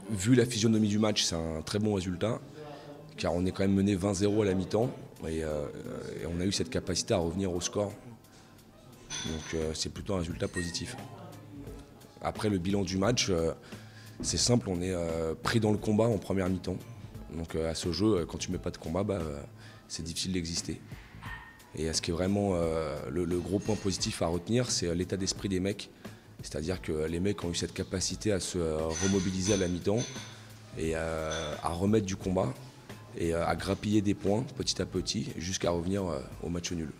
Vu la physionomie du match, c'est un très bon résultat, car on est quand même mené 20-0 à la mi-temps et on a eu cette capacité à revenir au score. Donc c'est plutôt un résultat positif. Après le bilan du match, c'est simple, on est pris dans le combat en première mi-temps. Donc à ce jeu, quand tu ne mets pas de combat, c'est difficile d'exister. Et ce qui est vraiment le gros point positif à retenir, c'est l'état d'esprit des mecs. C'est-à-dire que les mecs ont eu cette capacité à se remobiliser à la mi-temps et à remettre du combat et à grappiller des points petit à petit jusqu'à revenir au match nul.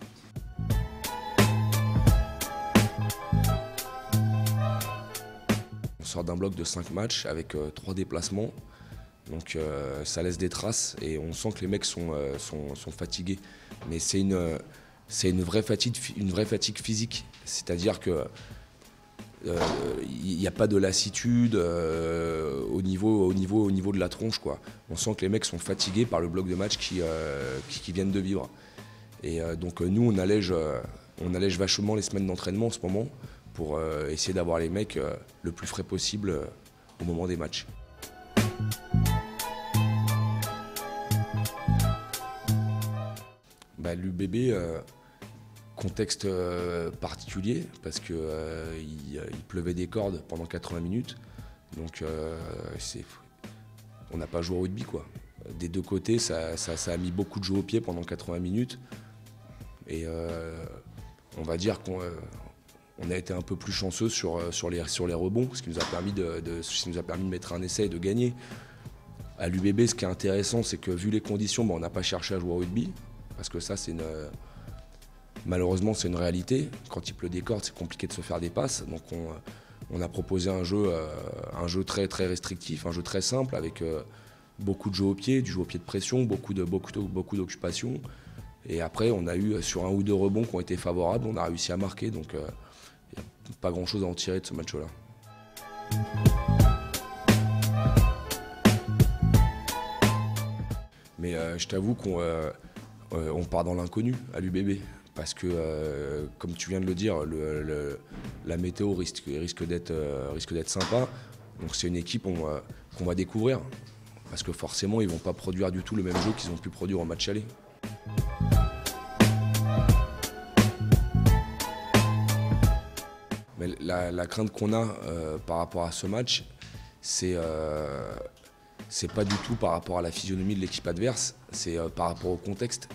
On sort d'un bloc de 5 matchs avec 3 déplacements. Donc ça laisse des traces et on sent que les mecs sont fatigués. Mais c'est une vraie fatigue physique. C'est-à-dire que il n'y a pas de lassitude au niveau de la tronche, quoi. On sent que les mecs sont fatigués par le bloc de match qui viennent de vivre. Et donc nous, on allège vachement les semaines d'entraînement en ce moment pour essayer d'avoir les mecs le plus frais possible au moment des matchs. L'UBB, contexte particulier parce qu'il pleuvait des cordes pendant 80 minutes. Donc on n'a pas joué au rugby, quoi. Des deux côtés, ça a mis beaucoup de jeux au pied pendant 80 minutes. Et on va dire qu'on a été un peu plus chanceux sur les rebonds, ce qui nous a permis de mettre un essai et de gagner. À l'UBB, ce qui est intéressant, c'est que vu les conditions, on n'a pas cherché à jouer au rugby. Parce que ça, malheureusement, c'est une réalité. Quand il pleut des cordes, c'est compliqué de se faire des passes. Donc on a proposé un jeu très, très restrictif, un jeu très simple avec beaucoup de jeux au pied, du jeu au pied de pression, beaucoup d'occupation. Et après, on a eu sur un ou deux rebonds qui ont été favorables, on a réussi à marquer. Donc il n'y a pas grand-chose à en tirer de ce match-là. Mais je t'avoue qu'on part dans l'inconnu à l'UBB parce que, comme tu viens de le dire, la météo risque d'être sympa. Donc c'est une équipe qu'on va découvrir parce que forcément ils ne vont pas produire du tout le même jeu qu'ils ont pu produire au match aller. Mais la crainte qu'on a par rapport à ce match, c'est pas du tout par rapport à la physionomie de l'équipe adverse, c'est par rapport au contexte.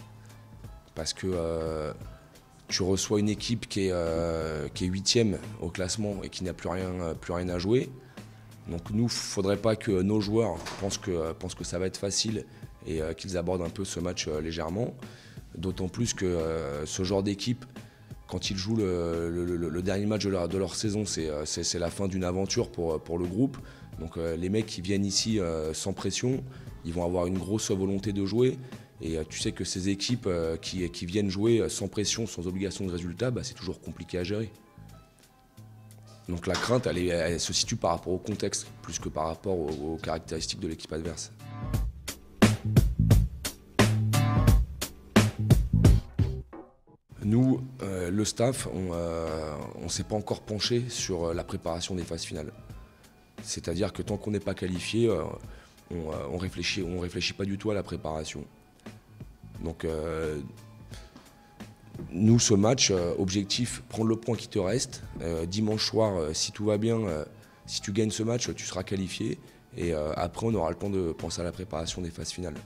Parce que tu reçois une équipe qui est 8e au classement et qui n'a plus rien à jouer. Donc nous, il ne faudrait pas que nos joueurs pensent que ça va être facile et qu'ils abordent un peu ce match légèrement. D'autant plus que ce genre d'équipe, quand ils jouent le dernier match de leur saison, c'est la fin d'une aventure pour le groupe. Donc les mecs qui viennent ici sans pression, ils vont avoir une grosse volonté de jouer. Et tu sais que ces équipes qui viennent jouer sans pression, sans obligation de résultat, c'est toujours compliqué à gérer. Donc la crainte, elle se situe par rapport au contexte, plus que par rapport aux caractéristiques de l'équipe adverse. Nous, le staff, on ne s'est pas encore penché sur la préparation des phases finales. C'est-à-dire que tant qu'on n'est pas qualifié, on réfléchit pas du tout à la préparation. Donc nous, ce match, objectif, prendre le point qui te reste. Dimanche soir, si tout va bien, si tu gagnes ce match, tu seras qualifié. Et après, on aura le temps de penser à la préparation des phases finales.